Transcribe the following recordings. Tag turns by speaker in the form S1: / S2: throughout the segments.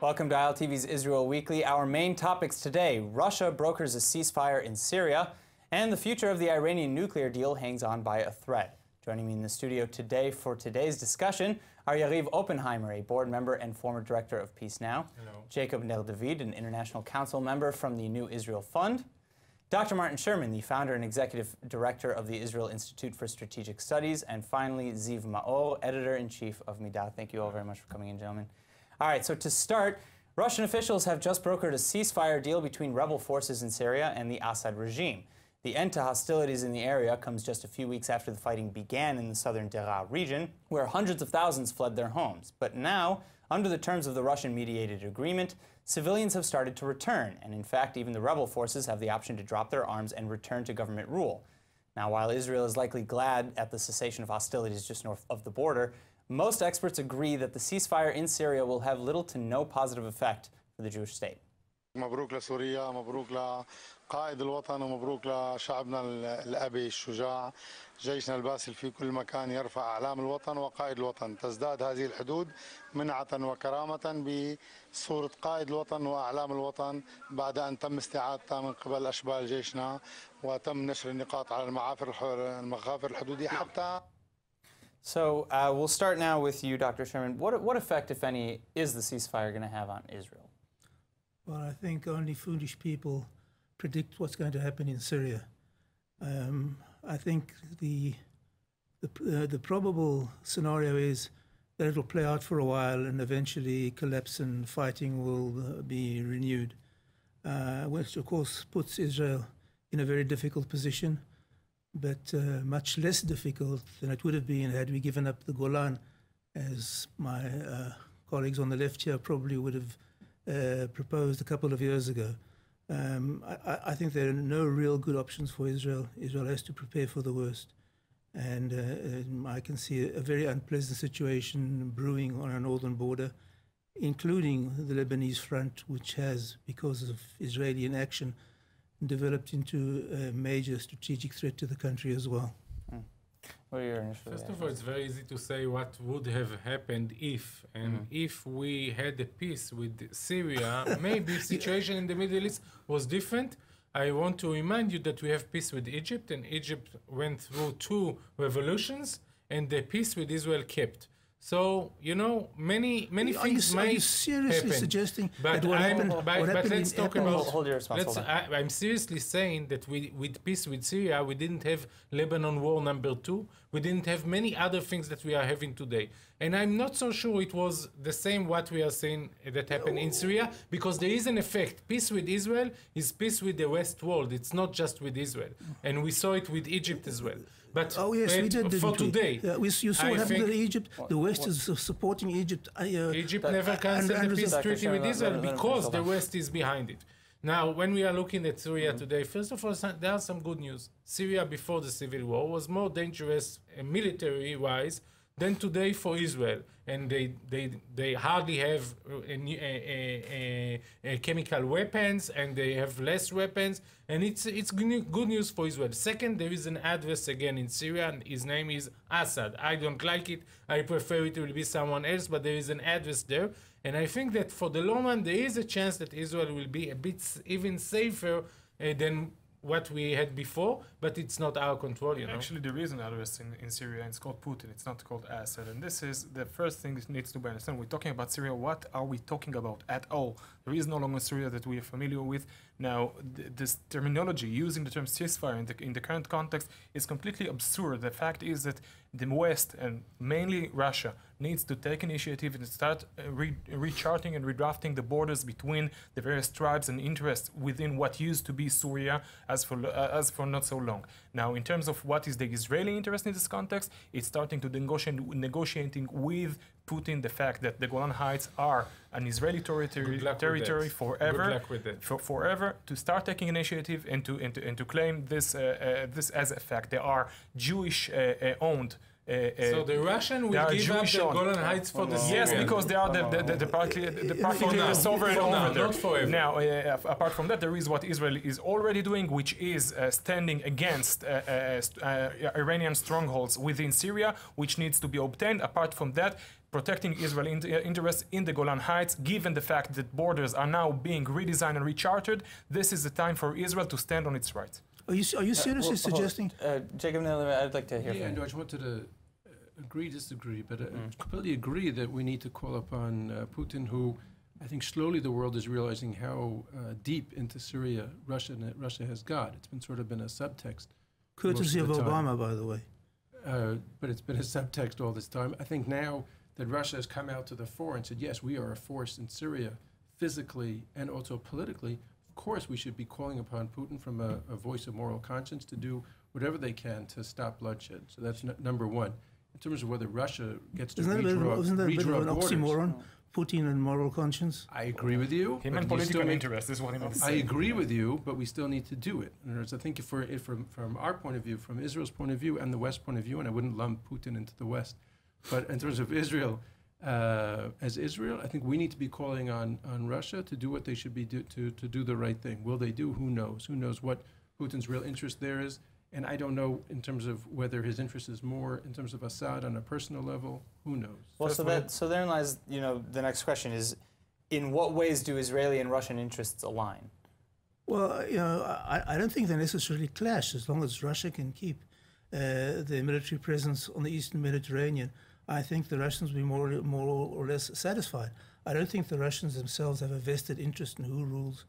S1: Welcome to ILTV's Israel Weekly. Our main topics today: Russia brokers a ceasefire in Syria, and the future of the Iranian nuclear deal hangs on by a thread. Joining me in the studio today for today's discussion are Yariv Oppenheimer, a board member and former director of Peace Now.
S2: Hello.
S1: Jacob Ner-David, an international council member from the New Israel Fund. Dr. Martin Sherman, the founder and executive director of the Israel Institute for Strategic Studies. And finally, Ziv Maor, editor-in-chief of Midah. Thank you all very much for coming in, gentlemen. All right, so to start, Russian officials have just brokered a ceasefire deal between rebel forces in Syria and the Assad regime. The end to hostilities in the area comes just a few weeks after the fighting began in the southern Daraa region, where hundreds of thousands fled their homes. But now, under the terms of the Russian-mediated agreement, civilians have started to return, and in fact, even the rebel forces have the option to drop their arms and return to government rule. Now, while Israel is likely glad at the cessation of hostilities just north of the border, most experts agree that the ceasefire in Syria will have little to no positive effect for the Jewish state.
S3: مبروك لسوريا، مبروك لقائد الوطن، ومبروك لشعبنا الأبي الشجاع. جيشنا الباسل في كل مكان يرفع أعلام الوطن وقائد الوطن. تزداد هذه الحدود منعة وكرامة بصورة قائد الوطن وأعلام الوطن بعد أن تم استعادتها من قبل أشبال جيشنا وتم نشر النقاط على المخافر الحدودية حتى.
S1: So we'll start now with you, Dr. Sherman. What effect, if any, is the ceasefire going to have on Israel?
S4: Well, I think only foolish people predict what's going to happen in Syria. I think the probable scenario is that it will play out for a while and eventually collapse and fighting will be renewed, which of course puts Israel in a very difficult position, but much less difficult than it would have been had we given up the Golan, as my colleagues on the left here probably would have proposed a couple of years ago. I think there are no real good options for Israel. Israel has to prepare for the worst. And I can see a very unpleasant situation brewing on our northern border, including the Lebanese front, which has, because of Israeli inaction, developed into a major strategic threat to the country as well.
S1: What are your initial
S2: First of all, it's very easy to say what would have happened if. And if we had a peace with Syria, maybe the situation in the Middle East was different. I want to remind you that we have peace with Egypt, and Egypt went through 2 revolutions, and the peace with Israel kept. So, you know, many things might
S4: Are you seriously
S2: happen.
S4: suggesting
S2: But
S4: that what happened
S2: let's talk about.
S1: Hold your response.
S2: I'm seriously saying that with peace with Syria, we didn't have Lebanon War #2. We didn't have many other things that we are having today. And I'm not so sure it was the same what we are saying that happened in Syria, because there is an effect. Peace with Israel is peace with the West world. It's not just with Israel. And we saw it with Egypt as well. But
S4: oh yes, we did.
S2: For today,
S4: you saw what happened to Egypt. The West is supporting Egypt.
S2: Egypt never canceled the peace treaty with Israel because the West is behind it. Now, when we are looking at Syria today, first of all, there are some good news. Syria before the civil war was more dangerous military-wise than today for Israel, and they hardly have chemical weapons, and they have less weapons, and it's good news for Israel. Second, there is an address again in Syria, and his name is Assad. I don't like it. I prefer it will be someone else, but there is an address there, and I think that for the long run, there is a chance that Israel will be a bit even safer than what we had before, but it's not our control, you know.
S5: Actually, there is an address in Syria, and it's called Putin. It's not called Assad. And this is the first thing that needs to be understood. We're talking about Syria. What are we talking about at all? There is no longer Syria that we are familiar with. Now, this terminology, using the term ceasefire in the current context, is completely absurd. The fact is that the West, and mainly Russia, needs to take initiative and start recharting and redrafting the borders between the various tribes and interests within what used to be Syria as for not so long. Now, in terms of what is the Israeli interest in this context, it's starting to negotiating with Putin the fact that the Golan Heights are an Israeli territory forever.
S2: Good luck with that.
S5: Forever, to start taking initiative and to claim this as a fact. They are Jewish owned
S2: So the Russian will give up the Golan Heights for the Syrians.
S5: Yes, because they are the partly the sovereign over there.
S2: Not forever.
S5: Now, apart from that, there is what Israel is already doing, which is standing against Iranian strongholds within Syria, which needs to be obtained. Apart from that, protecting Israel's interests in the Golan Heights, given the fact that borders are now being redesigned and recharted, this is the time for Israel to stand on its rights.
S4: Are you seriously suggesting?
S1: Jacob Nilman, I'd like to hear from you.
S6: No, I just wanted to disagree, but I completely agree that we need to call upon Putin, who I think slowly the world is realizing how deep into Syria Russia has got. It's been a subtext.
S4: Courtesy of Obama, by the way.
S6: But it's been a subtext all this time. I think now that Russia has come out to the fore and said, yes, we are a force in Syria, physically and also politically, of course we should be calling upon Putin from a voice of moral conscience to do whatever they can to stop bloodshed. So that's number one. In terms of whether Russia gets to
S4: Isn't that a bit of an
S6: borders,
S4: oxymoron, Putin and moral conscience?
S6: I agree with you.
S5: He meant political interest, is what he meant to say.
S6: I agree with you, but we still need to do it. In other words, I think from our point of view, from Israel's point of view and the West's point of view, and I wouldn't lump Putin into the West, but in terms of Israel, as Israel, I think we need to be calling on Russia to do what they should be to do the right thing. Will they do? Who knows? Who knows what Putin's real interest there is? And I don't know in terms of whether his interest is more in terms of Assad on a personal level. Who knows?
S1: Well, so therein lies, the next question is, in what ways do Israeli and Russian interests align?
S4: Well, I don't think they necessarily clash as long as Russia can keep their military presence on the eastern Mediterranean. I think the Russians will be more or less satisfied. I don't think the Russians themselves have a vested interest in who rules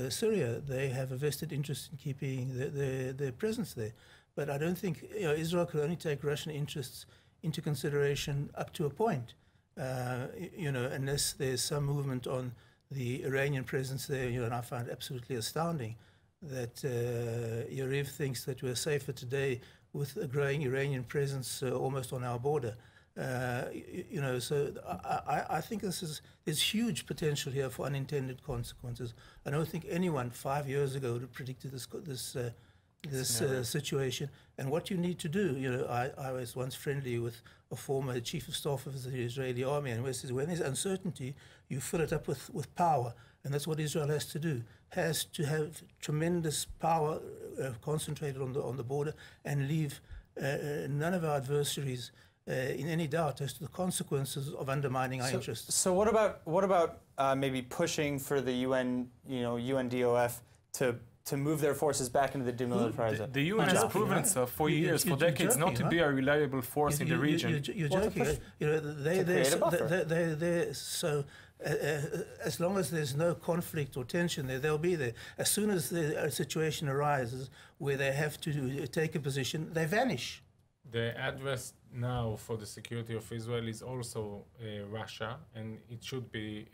S4: Syria. They have a vested interest in keeping their presence there. But I don't think Israel could only take Russian interests into consideration up to a point, unless there's some movement on the Iranian presence there. And I find it absolutely astounding that Yariv thinks that we're safer today with a growing Iranian presence almost on our border. So I think there's huge potential here for unintended consequences. I don't think anyone 5 years ago would have predicted this situation. And what you need to do, I was once friendly with a former chief of staff of the Israeli army, and he says when there's uncertainty, you fill it up with power, and that's what Israel has to do. Has to have tremendous power concentrated on the border and leave none of our adversaries in any doubt as to the consequences of undermining our interests.
S1: So what about maybe pushing for the UN, UNDOF to move their forces back into the demilitarized?
S5: The UN has proven itself for years, for decades, not to be a reliable force in the region.
S4: You're joking. So as long as there's no conflict or tension there, they'll be there. As soon as a situation arises where they have to take a position, they vanish.
S2: The address now for the security of Israel is also Russia, and it should be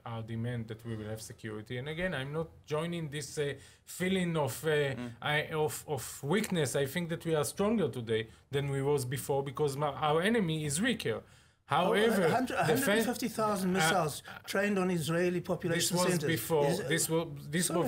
S2: our demand that we will have security. And again, I'm not joining this feeling of weakness. I think that we are stronger today than we was before because our enemy is weaker. However,
S4: 150,000 missiles trained on Israeli population centers.
S2: This was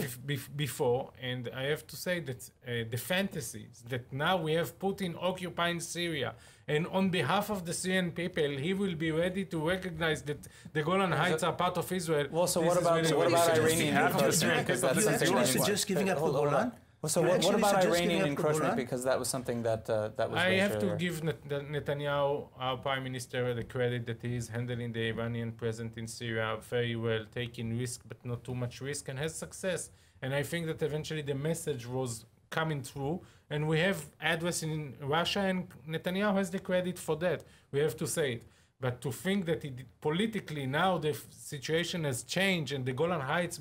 S2: before, and I have to say that the fantasies that now we have Putin occupying Syria, and on behalf of the Syrian people, he will be ready to recognize that the Golan Heights are part of Israel.
S1: Well, so what about Iranian encroachment? Because that's something
S4: you suggest giving up the Golan?
S1: Well, so what about Iranian encroachment? Because that was something that was
S2: I
S1: raised
S2: have to
S1: earlier.
S2: give Netanyahu, our prime minister, the credit that he is handling the Iranian presence in Syria very well, taking risk but not too much risk, and has success. And I think that eventually the message was coming through, and we have address in Russia, and Netanyahu has the credit for that. We have to say it. But to think that politically now the situation has changed and the Golan Heights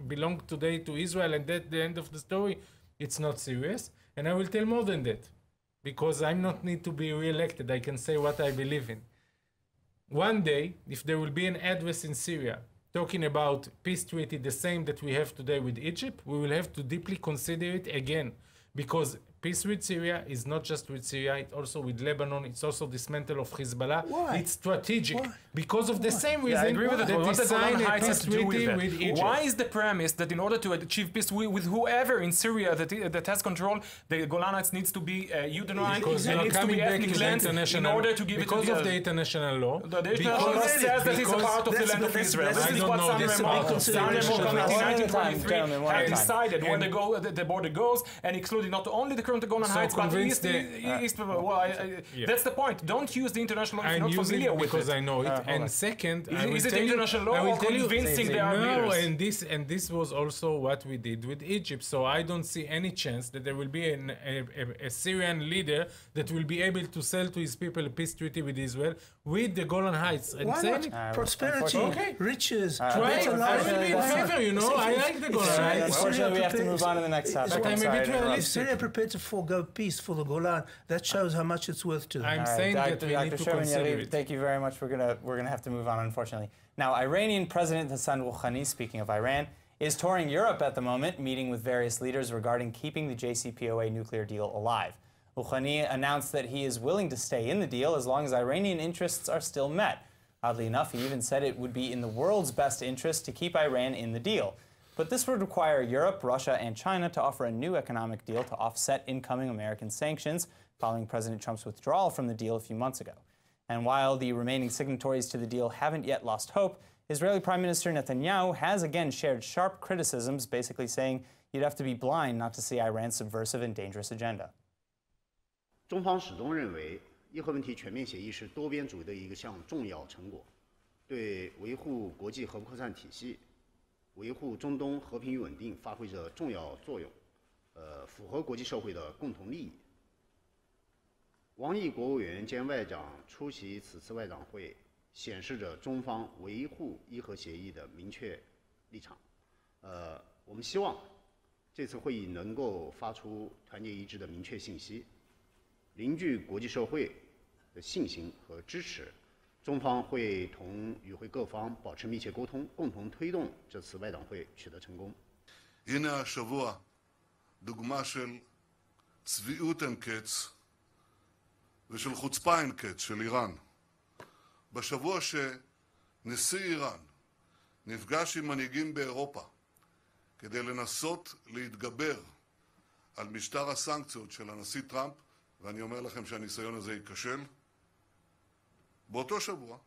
S2: belong today to Israel and that's the end of the story, it's not serious. And I will tell more than that, because I'm not need to be re-elected. I can say what I believe in. One day, if there will be an address in Syria talking about peace treaty the same that we have today with Egypt, we will have to deeply consider it again. Because peace with Syria is not just with Syria, it's also with Lebanon, it's also dismantle of Hezbollah.
S4: Why?
S2: It's strategic.
S4: Why?
S2: Because of the same reason
S5: I agree with
S2: that
S5: it. What
S2: they
S5: the Golan
S2: signed a
S5: Heights has
S2: peace
S5: to do
S2: treaty
S5: with
S2: with
S5: it?
S2: Egypt.
S5: Why is the premise that in order to achieve peace with whoever in Syria that has control, the Golan Heights needs to be euthanized
S2: Because
S5: and
S2: you are
S5: needs to
S2: coming
S5: be
S2: back
S5: ethnic
S2: to the
S5: cleansed in
S2: international
S5: order to give
S2: because
S5: it to
S2: of the international law.
S5: The international
S2: because-
S5: law says that it's a part of the
S4: That's-
S5: land of
S4: that's-
S5: Israel.
S4: that's-
S5: This is
S2: I
S5: what
S2: don't know this part of the
S5: San Remo
S2: international law.
S5: Committee
S1: One at a time,
S5: 1923
S1: gentlemen, one at a
S5: had
S1: time.
S5: decided where the border goes and including not only the current Golan
S2: So
S5: Heights but
S2: convince
S5: east. That's the point. Don't use the international law if
S2: I'm
S5: you're not
S2: using
S5: familiar
S2: it
S5: with
S2: because
S5: it.
S2: I know it.
S1: hold on.
S2: And second, I will
S5: Is it
S2: tell you-
S5: international law
S2: I will
S5: or
S2: tell you-
S5: convincing the Arab
S2: No,
S5: leaders?
S2: and this was also what we did with Egypt. So I don't see any chance that there will be a Syrian leader that will be able to sell to his people a peace treaty with Israel with the Golan Heights. And
S4: Why
S2: saying
S4: not? Prosperity,
S2: Okay.
S4: riches,
S2: Right,
S4: better
S2: I
S4: life.
S2: will be in
S4: Why not?
S2: favor, you know. I like the Golan
S4: Syria-
S2: Heights.
S1: Unfortunately, we have to
S4: prepared-
S1: move on to the next topic.
S2: But I'm a
S1: sorry
S2: bit
S1: to interrupt.
S4: If Syria prepared to forego peace for the Golan, that shows how much it's worth to them.
S2: I'm
S1: All right,
S2: saying that we
S1: Dr.
S2: need to
S1: Sherman
S2: consider
S1: Yariv,
S2: it.
S1: thank you very much. We're gonna have to move on, unfortunately. Now, Iranian President Hassan Rouhani, speaking of Iran, is touring Europe at the moment, meeting with various leaders regarding keeping the JCPOA nuclear deal alive. Rouhani announced that he is willing to stay in the deal as long as Iranian interests are still met. Oddly enough, he even said it would be in the world's best interest to keep Iran in the deal. But this would require Europe, Russia, and China to offer a new economic deal to offset incoming American sanctions following President Trump's withdrawal from the deal a few months ago. And while the remaining signatories to the deal haven't yet lost hope, Israeli Prime Minister Netanyahu has again shared sharp criticisms, basically saying you'd have to be blind not to see Iran's subversive and dangerous agenda.
S7: 中方始终认为，伊核问题全面协议是多边主义的一项重要成果，对维护国际核不扩散体系、维护中东和平与稳定发挥着重要作用，符合国际社会的共同利益。王毅国务委员兼外长出席此次外长会，显示着中方维护伊核协议的明确立场。我们希望这次会议能够发出团结一致的明确信息。 凝聚国际社会的信心和支持，中方会同与会各方保持密切沟通，共同推动这次外长会取得成功。
S8: הנה השבוע דוגמה של צביעות אין קץ ושל חוצפה אין קץ של איראן. בשבוע שנשיא איראן נפגש עם מנהיגים באירופה כדי לנסות להתגבר על משטר הסנקציות של הנשיא טראמפ, ואני אומר לכם שהניסיון הזה ייכשל, באותו שבוע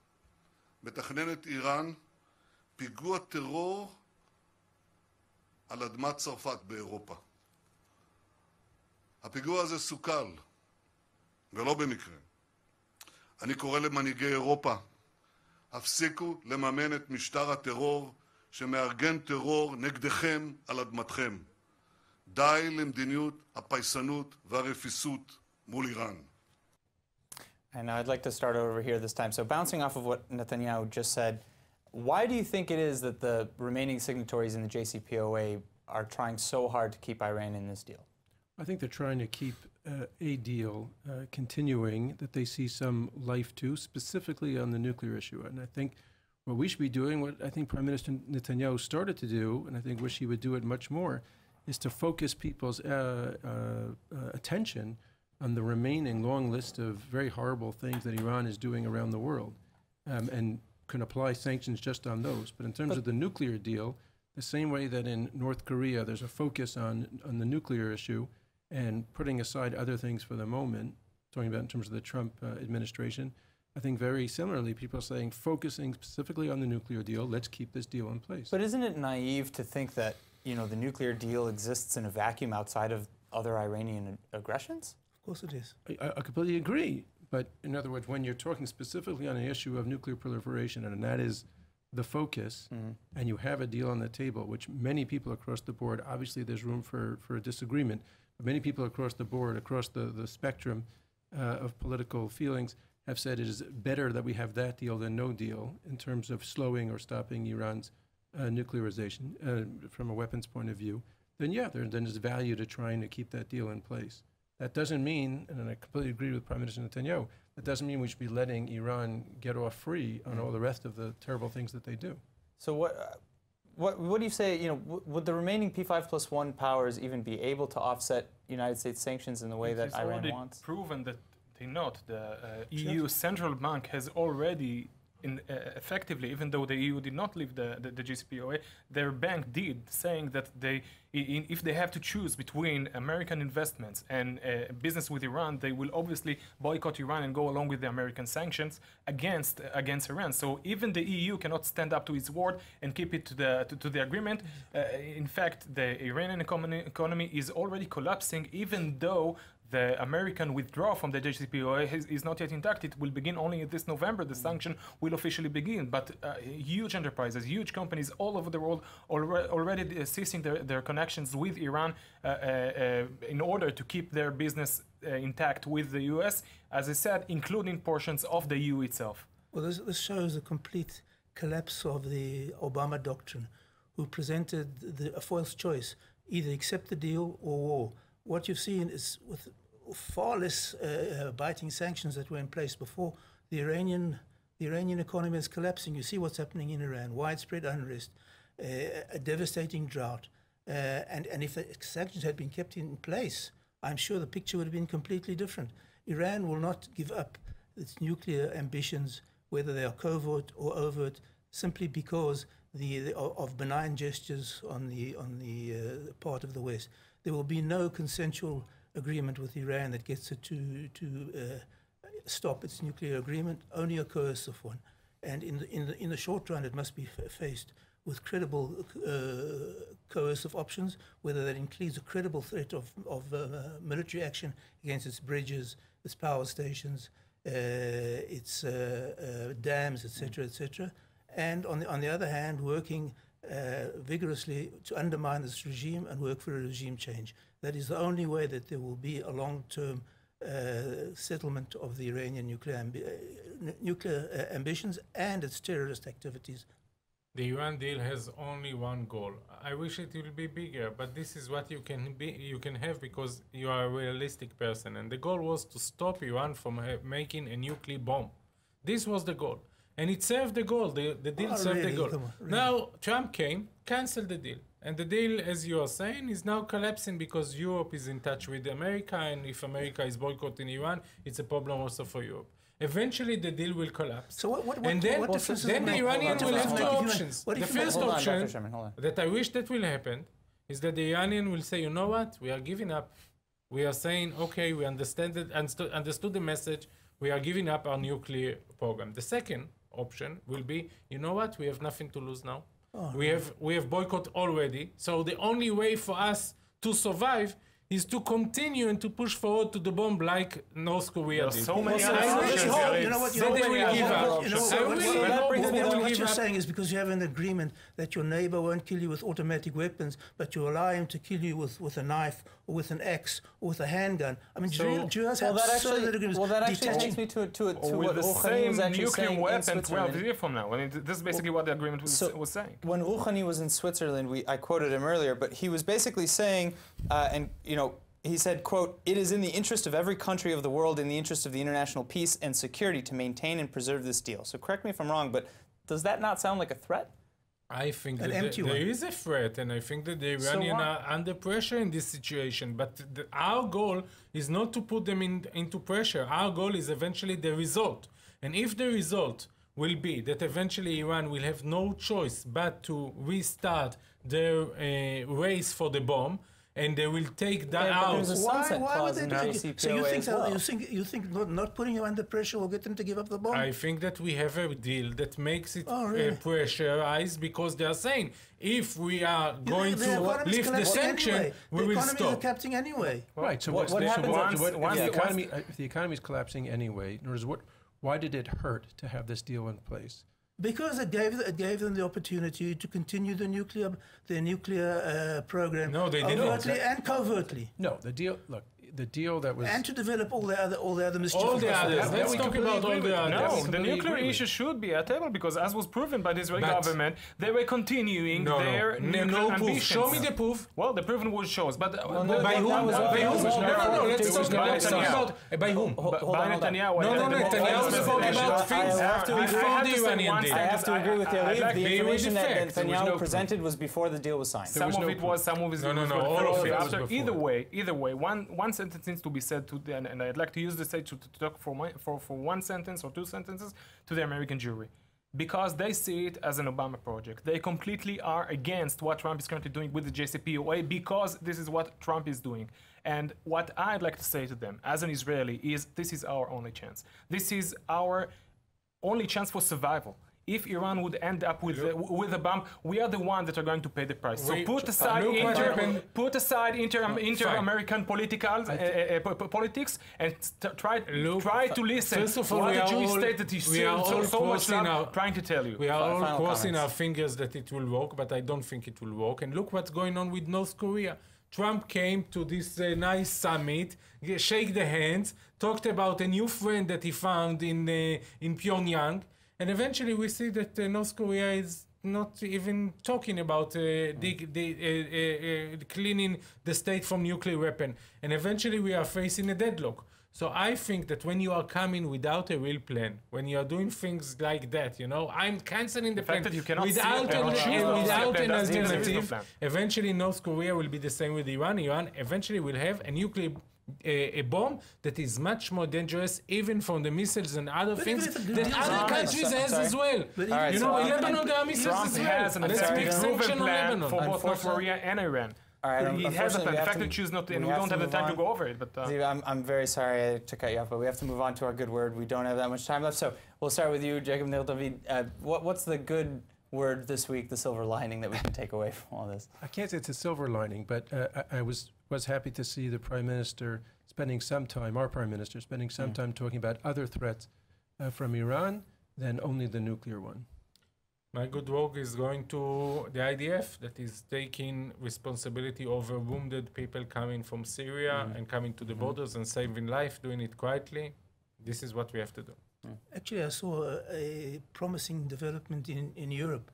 S8: מתכננת איראן פיגוע טרור על אדמת צרפת באירופה. הפיגוע הזה סוכל, ולא במקרה. אני קורא למנהיגי אירופה, הפסיקו לממן את משטר הטרור שמארגן טרור נגדכם על אדמתכם. די למדיניות הפייסנות והרפיסות מול איראן.
S1: And I'd like to start over here this time. So bouncing off of what Netanyahu just said, why do you think it is that the remaining signatories in the JCPOA are trying so hard to keep Iran in this deal?
S6: I think they're trying to keep a deal continuing that they see some life to, specifically on the nuclear issue. And I think what we should be doing, what I think Prime Minister Netanyahu started to do, and I think wish he would do it much more, is to focus people's attention on the remaining long list of very horrible things that Iran is doing around the world, and can apply sanctions just on those. But in terms of the nuclear deal, the same way that in North Korea there's a focus on the nuclear issue and putting aside other things for the moment, talking about in terms of the Trump administration, I think very similarly people are saying focusing specifically on the nuclear deal, let's keep this deal in place.
S1: But isn't it naive to think that, you know, the nuclear deal exists in a vacuum outside of other Iranian aggressions?
S4: Of course it is.
S6: I completely agree. But in other words, when you're talking specifically on an issue of nuclear proliferation, and that is the focus, and you have a deal on the table, which many people across the board, obviously there's room for a disagreement, but many people across the board, across the spectrum of political feelings, have said it is better that we have that deal than no deal in terms of slowing or stopping Iran's nuclearization from a weapons point of view, then yeah, then there's value to trying to keep that deal in place. That doesn't mean, and I completely agree with Prime Minister Netanyahu, that doesn't mean we should be letting Iran get off free on all the rest of the terrible things that they do.
S1: So what, what do you say, would the remaining P5+1 powers even be able to offset United States sanctions in the way that Iran wants?
S5: It's already proven that they not. The EU central bank has already effectively, even though the EU did not leave the JCPOA, their bank did, saying that if they have to choose between American investments and business with Iran, they will obviously boycott Iran and go along with the American sanctions against Iran. So even the EU cannot stand up to its word and keep it to the agreement. In fact, the Iranian economy is already collapsing, even though the American withdrawal from the JCPOA is not yet intact. It will begin only this November. The sanction will officially begin. But huge enterprises, huge companies all over the world already ceasing their connections with Iran in order to keep their business intact with the US, as I said, including portions of the EU itself.
S4: Well, this shows a complete collapse of the Obama doctrine, who presented a false choice, either accept the deal or war. What you've seen is with far less biting sanctions that were in place before, the Iranian economy is collapsing. You see what's happening in Iran: widespread unrest, a devastating drought, and if the sanctions had been kept in place, I'm sure the picture would have been completely different. Iran will not give up its nuclear ambitions, whether they are covert or overt, simply because of benign gestures on the part of the West. There will be no consensual agreement with Iran that gets it to stop its nuclear agreement, only a coercive one. And in the short run, it must be faced with credible coercive options, whether that includes a credible threat of military action against its bridges, its power stations, its dams, etc., etc. And on the other hand, working vigorously to undermine this regime and work for a regime change. That is the only way that there will be a long-term settlement of the Iranian nuclear ambitions and its terrorist activities.
S2: The Iran deal has only one goal. I wish it will be bigger, but this is what you can have because you are a realistic person. And the goal was to stop Iran from making a nuclear bomb. This was the goal. And it served the goal. The deal served the goal. Really? Now, Trump came, canceled the deal. And the deal, as you are saying, is now collapsing because Europe is in touch with America. And if America is boycotting Iran, it's a problem also for Europe. Eventually, the deal will collapse. So then the Iranians will have two options. The first option that I wish that will happen is that the Iranian will say, you know what, we are giving up. We are saying, okay, we understood the message. We are giving up our nuclear program. The second option will be, you know what, we have nothing to lose now. We have boycott already. So the only way for us to survive is to continue and to push forward to the bomb like North Korea did.
S5: So many other
S4: what you're saying is because you have an agreement that your neighbor won't kill you with automatic weapons, but you allow him to kill you with a knife or with an axe or with a handgun. I mean, Jews have certain agreements.
S1: Well, that actually takes me to what Rouhani was actually saying in Switzerland.
S5: 12 years from now. I mean, this is basically what the agreement was saying.
S1: When Rouhani was in Switzerland, I quoted him earlier, but he was basically saying, he said, quote, "It is in the interest of every country of the world, in the interest of the international peace and security to maintain and preserve this deal." So correct me if I'm wrong, but does that not sound like a threat?
S2: I think that there is a threat, and I think that the Iranians are under pressure in this situation. But our goal is not to put them into pressure. Our goal is eventually the result. And if the result will be that eventually Iran will have no choice but to restart their race for the bomb, and they will take that out.
S4: Why would they do it? So you think not putting them under pressure will get them to give up the bomb?
S2: I think that we have a deal that makes it pressurized because they are saying if we are going to lift the sanction, we will stop.
S4: The economies are collapsing anyway.
S6: Right. So what happens if the economy is collapsing anyway? In other words, why did it hurt to have this deal in place?
S4: Because it gave them the opportunity to continue their nuclear program.
S2: No, they didn't.
S4: Overtly and covertly.
S6: No, the deal. Look, the deal that was
S4: And to develop all the other mischief.
S2: All the others.
S6: that
S2: Let's
S6: we
S2: talk
S6: completely
S2: about all
S6: agree
S2: the
S6: with.
S2: others.
S5: No,
S6: Yes,
S5: the
S6: completely
S5: nuclear
S6: agree with.
S5: issue should be at table because, as was proven by the Israeli
S2: But-
S5: government, they were continuing their nuclear
S2: no proof.
S5: ambitions.
S2: Show me the proof.
S5: Well, the proven would shows, but
S2: By whom? By whom? No, let's talk about by whom?
S5: by Netanyahu.
S2: No, Netanyahu spoke about things before the Iranian deal.
S1: I have to agree with Yariv.
S5: like
S1: The
S2: to
S1: information that
S2: defect. There was
S1: Netanyahu
S2: no
S1: presented was before the deal was signed.
S5: Some
S6: was
S5: of
S6: no
S5: it was, some of it
S2: No,
S5: was
S2: all of it was
S5: after.
S2: before.
S5: Either way, one sentence needs to be said to the, and I'd like to use the stage to talk for one sentence or two sentences to the American jury. Because they see it as an Obama project. They completely are against what Trump is currently doing with the JCPOA because this is what Trump is doing. And what I'd like to say to them as an Israeli is this is our only chance. This is our only chance for survival. If Iran would end up with a bomb, we are the ones that are going to pay the price. So put aside inter-American politics and try to listen
S2: First of all,
S5: what
S2: we
S5: the
S2: are
S5: Jewish
S2: all-
S5: state that is
S2: we are all
S5: so much
S2: crossing
S5: love
S2: our-
S5: trying to tell you.
S2: We are all
S1: Final
S2: crossing
S1: comments.
S2: our fingers that it will work, but I don't think it will work. And look what's going on with North Korea. Trump came to this nice summit, shake the hands, talked about a new friend that he found in Pyongyang, and eventually we see that North Korea is not even talking about cleaning the state from nuclear weapon. And eventually we are facing a deadlock. So I think that when you are coming without a real plan, when you are doing things like that, I'm canceling the
S5: fact
S2: plan
S5: that you cannot see
S2: without
S5: it and choose not to see a
S2: without
S5: plan,
S2: an
S5: that's because there is no
S2: alternative.
S5: plan.
S2: Eventually, North Korea will be the same with Iran. Iran eventually will have a nuclear a bomb that is much more dangerous, even from the missiles and other things
S4: even if the
S2: that
S4: deals
S2: other
S4: are-
S2: countries has
S1: sorry.
S2: as well.
S4: But
S1: All right,
S2: In
S1: so-
S2: Lebanon there are missiles
S5: Trump
S2: as well.
S5: has an
S2: Let's make
S5: proven
S2: sanction on
S5: plan
S2: Lebanon.
S5: for both North
S1: Unfortunately-
S5: Korea and Iran.
S1: All right,
S5: He has a
S1: unfortunately,
S5: plan.
S1: we
S5: The
S1: have
S5: fact
S1: to-
S5: that you choose not to, and
S1: we
S5: we
S1: have
S5: don't
S1: to
S5: have the
S1: move
S5: time to
S1: on.
S5: go over it. But
S1: Ziv, I'm very sorry to cut you off, but we have to move on to our good word. We don't have that much time left, so we'll start with you, Jacob Nir David. What's the good word this week, the silver lining that we can take away from all this?
S6: I can't say it's a silver lining, but I was happy to see the Prime Minister spending some time, our Prime Minister, spending some time talking about other threats from Iran than only the nuclear one.
S2: My good work is going to the IDF that is taking responsibility over wounded people coming from Syria and coming to the borders and saving life, doing it quietly. This is what we have to do.
S4: Actually, I saw a promising development in Europe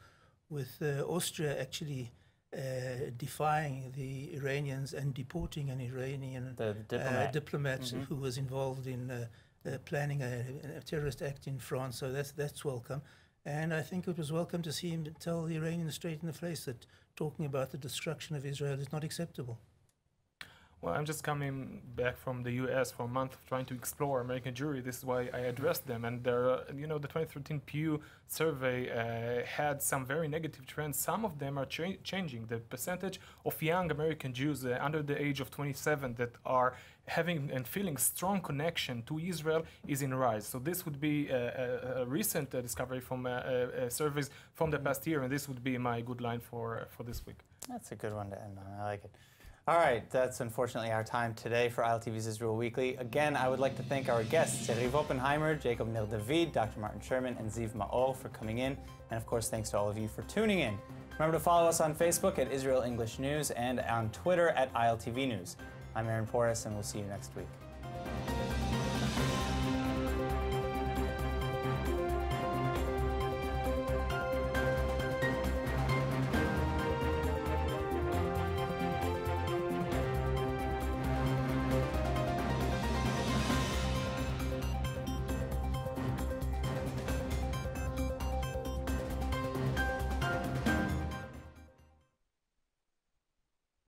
S4: with Austria actually defying the Iranians and deporting an Iranian
S1: The diplomat.
S4: who was involved in planning a terrorist act in France. So that's welcome. And I think it was welcome to see him tell the Iranians straight in the face that talking about the destruction of Israel is not acceptable.
S5: Well, I'm just coming back from the U.S. for a month of trying to explore American Jewry. This is why I addressed them. And the 2013 Pew survey had some very negative trends. Some of them are changing. The percentage of young American Jews under the age of 27 that are having and feeling strong connection to Israel is in rise. So this would be a recent discovery from surveys from the past year, and this would be my good line for this week.
S1: That's a good one to end on. I like it. All right, that's unfortunately our time today for ILTV's Israel Weekly. Again, I would like to thank our guests, Yariv Oppenheimer, Jacob Nir David, Dr. Martin Sherman, and Ziv Maor for coming in. And of course, thanks to all of you for tuning in. Remember to follow us on Facebook at Israel English News and on Twitter at ILTV News. I'm Aaron Porras, and we'll see you next week.